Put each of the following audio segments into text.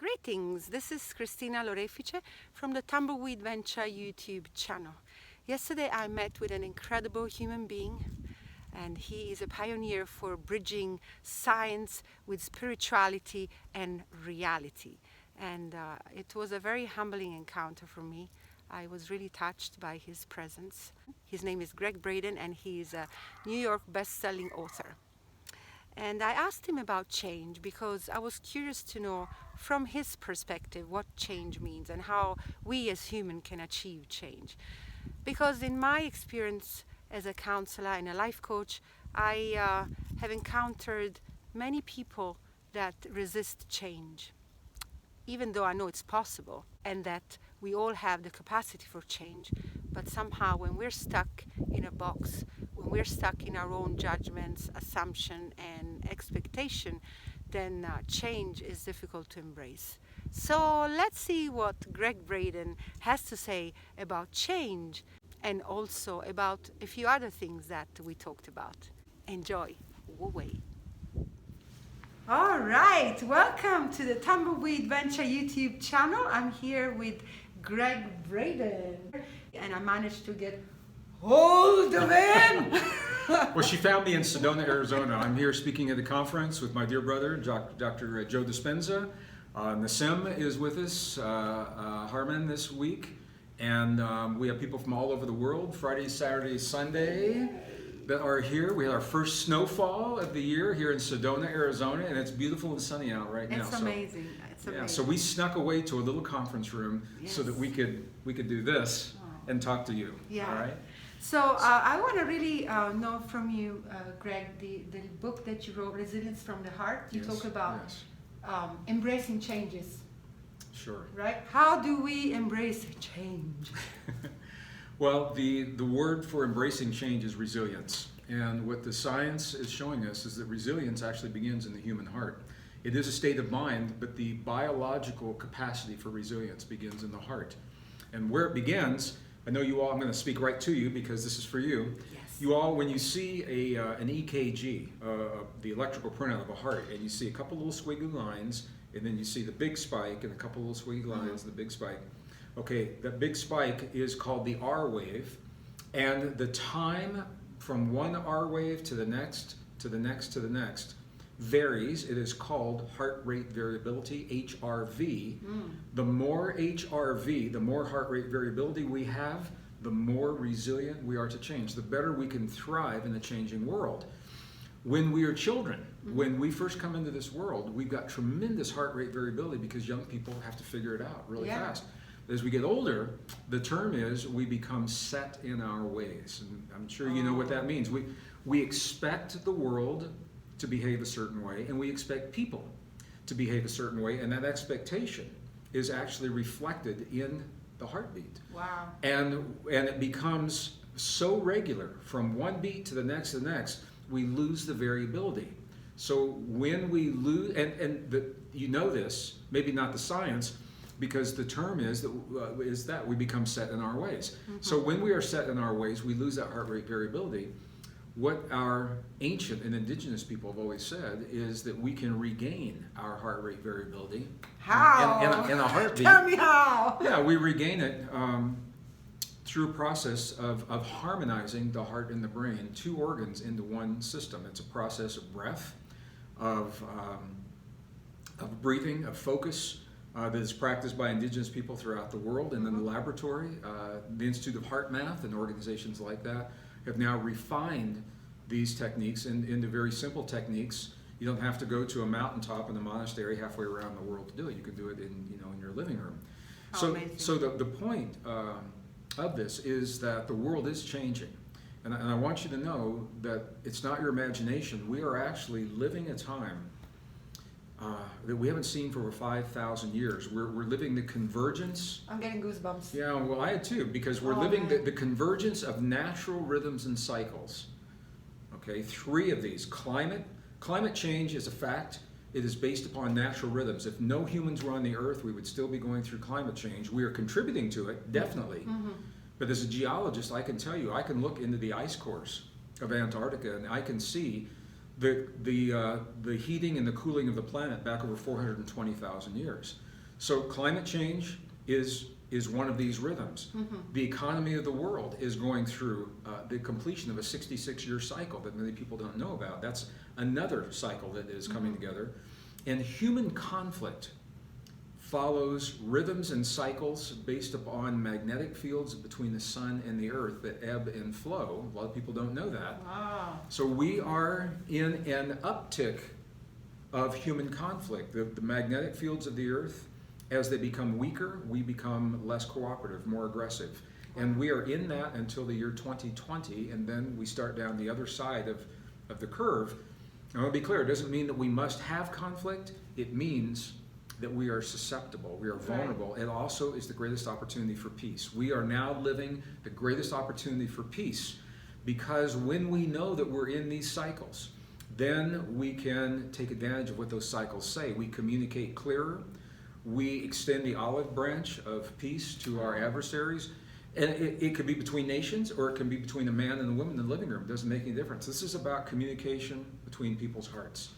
Greetings, this is Cristina Lorefice from the Tumbleweed Venture YouTube channel. Yesterday I met with an incredible human being, and he is a pioneer for bridging science with spirituality and reality. And it was a very humbling encounter for me. I was really touched by his presence. His name is Gregg Braden, and he is a New York best-selling author. And I asked him about change because I was curious to know from his perspective what change means and how we as humans can achieve change. Because in my experience as a counselor and a life coach, I have encountered many people that resist change, even though I know it's possible and that we all have the capacity for change. But somehow when we're stuck in a box, when we're stuck in our own judgments, assumption and expectation, then change is difficult to embrace. So let's see what Gregg Braden has to say about change and also about a few other things that we talked about. Enjoy. Away. All right, welcome to the Tumbleweed Venture YouTube channel. I'm here with Gregg Braden, and I managed to get hold of him. Well, she found me in Sedona, Arizona. I'm here speaking at a conference with my dear brother, Dr. Joe Dispenza. Nassim is with us, Harman this week, and we have people from all over the world, Friday, Saturday, Sunday, that are here. We had our first snowfall of the year here in Sedona, Arizona, and it's beautiful and sunny out right now. It's amazing. It's amazing. Yeah, so we snuck away to a little conference room so that we could do this and talk to you. Yeah. All right. So I want to really know from you, Gregg, the book that you wrote, Resilience from the Heart. You talk about embracing changes. Sure. Right? How do we embrace change? Well, the word for embracing change is resilience. And what the science is showing us is that resilience actually begins in the human heart. It is a state of mind, but the biological capacity for resilience begins in the heart. And where it begins, I know you all, I'm going to speak right to you because this is for you. Yes. You all, when you see an EKG, the electrical printout of a heart, and you see a couple little squiggly lines, and then you see the big spike and a couple little squiggly lines, and the big spike. Okay, that big spike is called the R wave, and the time from one R wave to the next, to the next, to the next varies. It is called heart rate variability, HRV. The more HRV, the more heart rate variability we have, the more resilient we are to change, the better we can thrive in a changing world. When we are children, when we first come into this world, we've got tremendous heart rate variability because young people have to figure it out really fast. As we get older, the term is we become set in our ways. And I'm sure you know what that means. We expect the world to behave a certain way, and we expect people to behave a certain way, and that expectation is actually reflected in the heartbeat. Wow. And it becomes so regular from one beat to the next, we lose the variability. So when we lose, you know this, maybe not the science, because the term is that we become set in our ways. So when we are set in our ways, we lose that heart rate variability. What our ancient and indigenous people have always said is that we can regain our heart rate variability. How? In a heartbeat. Tell me how. Yeah, we regain it through a process of harmonizing the heart and the brain, two organs into one system. It's a process of breath, of breathing, of focus, that is practiced by indigenous people throughout the world. And then the laboratory, the Institute of Heart Math and organizations like that have now refined these techniques into very simple techniques. You don't have to go to a mountaintop in a monastery halfway around the world to do it. You can do it in your living room. So the point of this is that the world is changing. And I want you to know that it's not your imagination. We are actually living a time that we haven't seen for over 5,000 years. We're living the convergence. I'm getting goosebumps. Yeah, well, I had too, because we're living the convergence of natural rhythms and cycles. Okay, three of these. Climate change is a fact. It is based upon natural rhythms. If no humans were on the earth, we would still be going through climate change. We are contributing to it, definitely. But as a geologist, I can tell you, I can look into the ice cores of Antarctica and I can see the heating and the cooling of the planet back over 420,000 years. So climate change is one of these rhythms. The economy of the world is going through the completion of a 66-year cycle that many people don't know about. That's another cycle that is coming together. And human conflict follows rhythms and cycles based upon magnetic fields between the sun and the earth that ebb and flow. A lot of people don't know that. Wow. So we are in an uptick of human conflict. The magnetic fields of the earth, as they become weaker, we become less cooperative, more aggressive. And we are in that until the year 2020, and then we start down the other side of the curve. I want to be clear, it doesn't mean that we must have conflict. It means that we are susceptible, we are vulnerable. It also is the greatest opportunity for peace. We are now living the greatest opportunity for peace, because when we know that we're in these cycles, then we can take advantage of what those cycles say. We communicate clearer. We extend the olive branch of peace to our adversaries. And it could be between nations, or it can be between a man and a woman in the living room. It doesn't make any difference. This is about communication between people's hearts.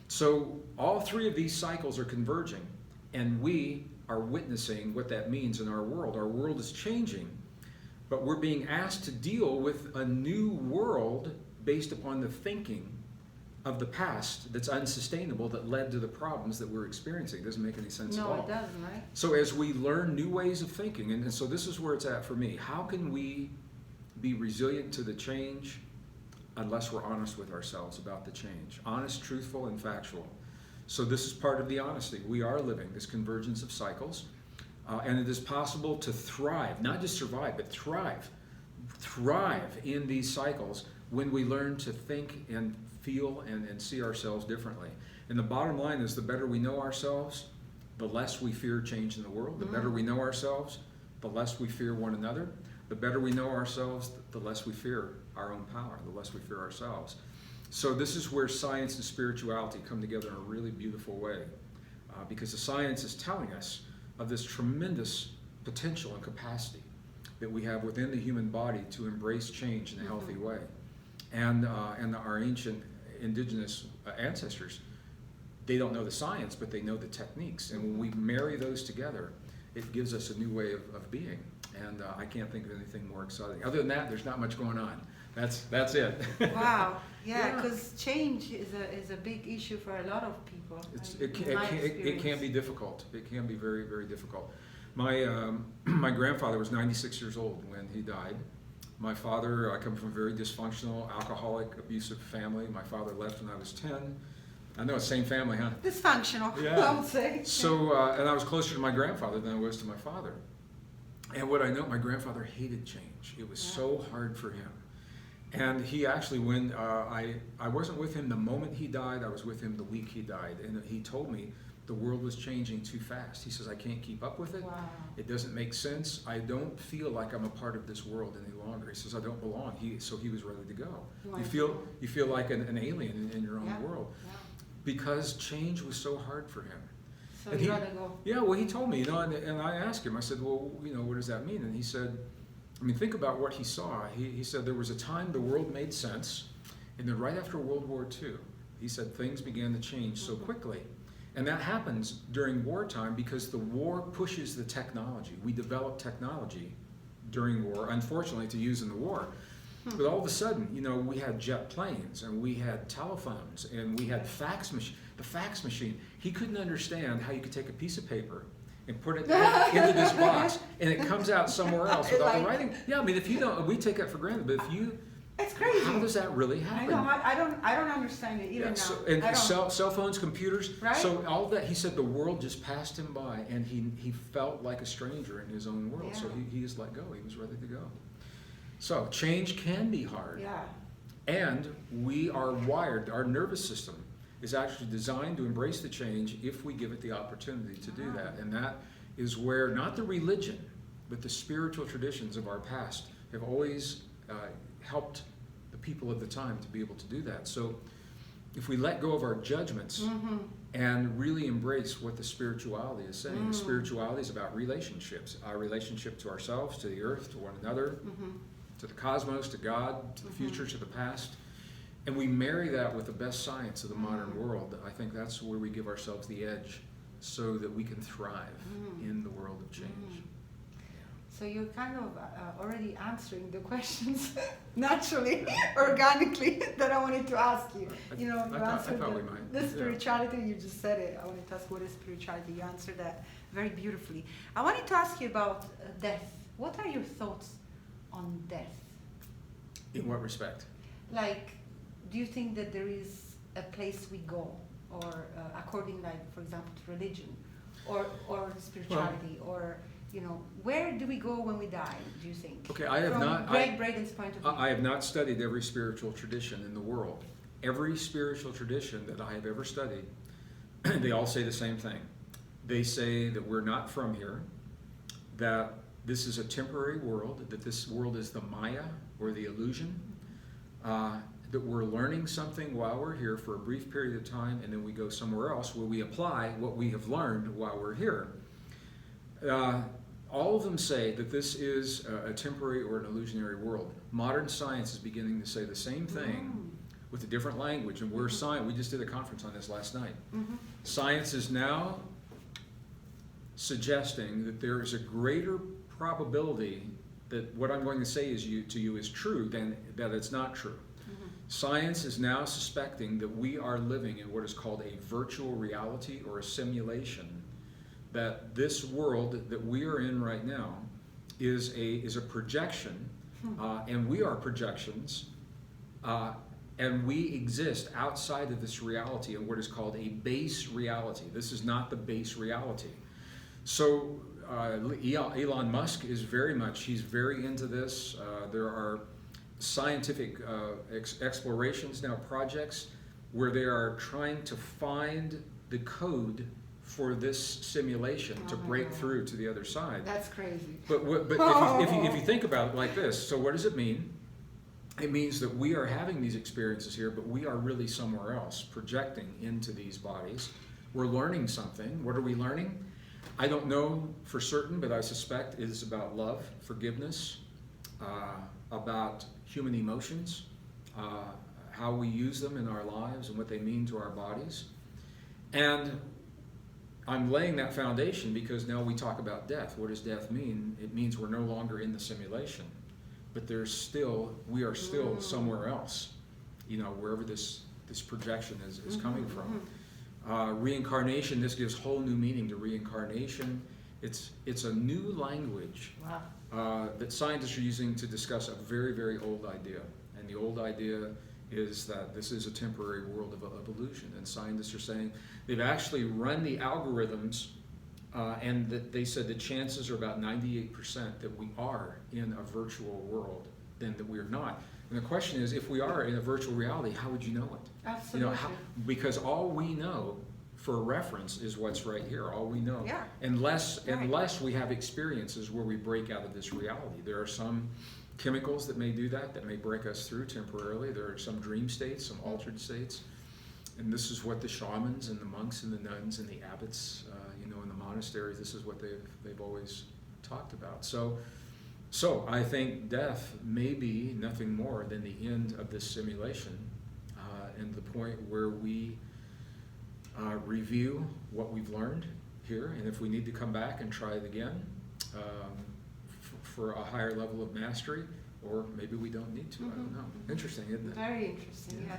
So all three of these cycles are converging, and we are witnessing what that means in our world. Our world is changing, but we're being asked to deal with a new world based upon the thinking of the past that's unsustainable, that led to the problems that we're experiencing. It doesn't make any sense at all. No, it doesn't, right? So as we learn new ways of thinking, and so this is where it's at for me, how can we be resilient to the change unless we're honest with ourselves about the change? Honest, truthful, and factual. So this is part of the honesty. We are living this convergence of cycles, and it is possible to thrive, not just survive, but thrive in these cycles when we learn to think and feel and see ourselves differently. And the bottom line is, the better we know ourselves, the less we fear change in the world. The better we know ourselves, the less we fear one another. The better we know ourselves, the less we fear our own power, the less we fear ourselves. So this is where science and spirituality come together in a really beautiful way, because the science is telling us of this tremendous potential and capacity that we have within the human body to embrace change in a healthy way. And our ancient indigenous ancestors, they don't know the science, but they know the techniques. And when we marry those together, it gives us a new way of being. And I can't think of anything more exciting. Other than that, there's not much going on. That's it. Wow. Yeah, because change is a big issue for a lot of people. It can be difficult. It can be very, very difficult. My grandfather was 96 years old when he died. My father, I come from a very dysfunctional, alcoholic, abusive family. My father left when I was 10. I know, it's the same family, huh? Dysfunctional, Yeah. I would say. So, and I was closer to my grandfather than I was to my father. And what I know, my grandfather hated change. It was so hard for him. And he actually, when I wasn't with him the moment he died, I was with him the week he died. And he told me the world was changing too fast. He says, I can't keep up with it. Wow. It doesn't make sense. I don't feel like I'm a part of this world any longer. He says, I don't belong. So he was ready to go. Wow. You feel like an alien in your own world. Yeah. Because change was so hard for him. So And you gotta go. Yeah, well, he told me, and I asked him, I said, well, what does that mean? And he said, think about what he saw. He said there was a time the world made sense, and then right after World War II, he said things began to change so quickly. And that happens during wartime because the war pushes the technology. We develop technology during war, unfortunately, to use in the war. But all of a sudden, we had jet planes, and we had telephones, and we had the fax machine. He couldn't understand how you could take a piece of paper and put it into this box, and it comes out somewhere else without the writing. Yeah, if you don't, we take that for granted, but if you, it's crazy. how does that really happen? I don't understand it even now. And cell phones, computers, Right? so all that, he said the world just passed him by, and he felt like a stranger in his own world, so he just let go, he was ready to go. So change can be hard, and we are wired, our nervous system is actually designed to embrace the change if we give it the opportunity to do that. And that is where not the religion, but the spiritual traditions of our past have always helped the people of the time to be able to do that. So if we let go of our judgments and really embrace what the spirituality is saying, the spirituality is about relationships, our relationship to ourselves, to the earth, to one another, to the cosmos, to God, to the future, to the past. And we marry that with the best science of the modern world. I think that's where we give ourselves the edge so that we can thrive in the world of change. So you're kind of already answering the questions naturally, organically, that I wanted to ask you. You answered the spirituality, you just said it. I wanted to ask what is spirituality. You answered that very beautifully. I wanted to ask you about death. What are your thoughts on death? In what respect? Like, do you think that there is a place we go, or according, like, for example, to religion, or spirituality, or where do we go when we die, do you think? Okay, I have not. Gregg Braden's point of view. I have not studied every spiritual tradition in the world. Every spiritual tradition that I have ever studied, they all say the same thing. They say that we're not from here, that this is a temporary world, that this world is the Maya, or the illusion, that we're learning something while we're here for a brief period of time, and then we go somewhere else where we apply what we have learned while we're here. All of them say that this is a temporary or an illusionary world. Modern science is beginning to say the same thing with a different language, and we're science. We just did a conference on this last night. Science is now suggesting that there is a greater probability that what I'm going to say to you is true than that it's not true. Science is now suspecting that we are living in what is called a virtual reality or a simulation, that this world that we are in right now is a projection, and we are projections, and we exist outside of this reality in what is called a base reality. This is not the base reality. So Elon Musk is he's very into this. There are scientific explorations now, projects where they are trying to find the code for this simulation to break through to the other side. That's crazy. But if you think about it like this, so what does it mean? It means that we are having these experiences here, but we are really somewhere else, projecting into these bodies. We're learning something. What are we learning? I don't know for certain, but I suspect it is about love, forgiveness, about human emotions, how we use them in our lives and what they mean to our bodies. And I'm laying that foundation because now we talk about death. What does death mean? It means we're no longer in the simulation, but we are still somewhere else, wherever this projection is coming from. Reincarnation, this gives whole new meaning to reincarnation. It's a new language that scientists are using to discuss a very, very old idea. And the old idea is that this is a temporary world of illusion. And scientists are saying they've actually run the algorithms, and that they said the chances are about 98% that we are in a virtual world than that we are not. And the question is, if we are in a virtual reality, how would you know it? Absolutely. Because all we know for reference is what's right here. All we know. Yeah. Unless we have experiences where we break out of this reality. There are some chemicals that may do that may break us through temporarily. There are some dream states, some altered states. And this is what the shamans and the monks and the nuns and the abbots, in the monasteries, this is what they've always talked about. So I think death may be nothing more than the end of this simulation, and the point where we review what we've learned here, and if we need to come back and try it again for a higher level of mastery, or maybe we don't need to. I don't know. Interesting, isn't it? Very interesting, yeah.